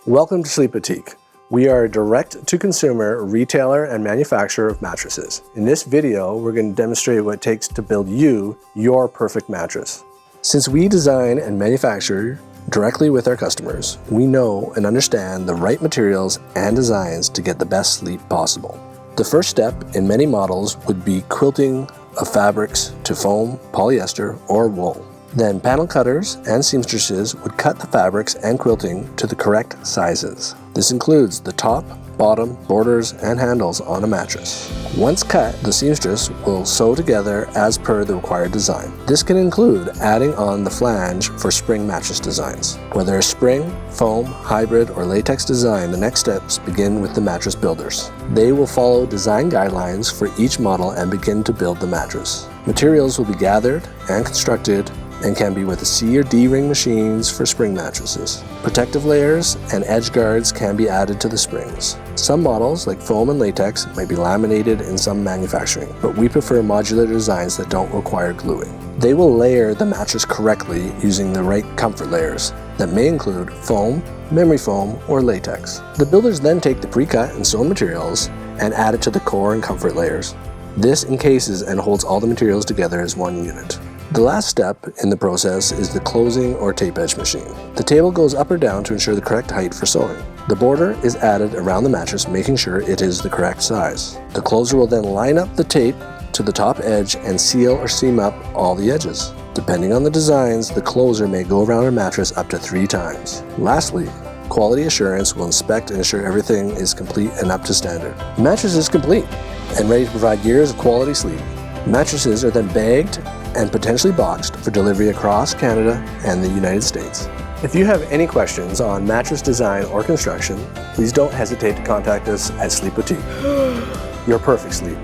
Welcome to Sleep Boutique. We are a direct-to-consumer retailer and manufacturer of mattresses. In this video, we're going to demonstrate what it takes to build you your perfect mattress. Since we design and manufacture directly with our customers, we know and understand the right materials and designs to get the best sleep possible. The first step in many models would be quilting of fabrics to foam, polyester, or wool. Then panel cutters and seamstresses would cut the fabrics and quilting to the correct sizes. This includes the top, bottom, borders, and handles on a mattress. Once cut, the seamstress will sew together as per the required design. This can include adding on the flange for spring mattress designs. Whether a spring, foam, hybrid, or latex design, the next steps begin with the mattress builders. They will follow design guidelines for each model and begin to build the mattress. Materials will be gathered and constructed and can be with the C or D ring machines for spring mattresses. Protective layers and edge guards can be added to the springs. Some models, like foam and latex, might be laminated in some manufacturing, but we prefer modular designs that don't require gluing. They will layer the mattress correctly using the right comfort layers that may include foam, memory foam, or latex. The builders then take the pre-cut and sewn materials and add it to the core and comfort layers. This encases and holds all the materials together as one unit. The last step in the process is the closing or tape edge machine. The table goes up or down to ensure the correct height for sewing. The border is added around the mattress, making sure it is the correct size. The closer will then line up the tape to the top edge and seal or seam up all the edges. Depending on the designs, the closer may go around a mattress up to 3 times. Lastly, quality assurance will inspect and ensure everything is complete and up to standard. The mattress is complete and ready to provide years of quality sleep. Mattresses are then bagged and potentially boxed for delivery across Canada and the United States. If you have any questions on mattress design or construction, please don't hesitate to contact us at Sleep Boutique. Your perfect sleep.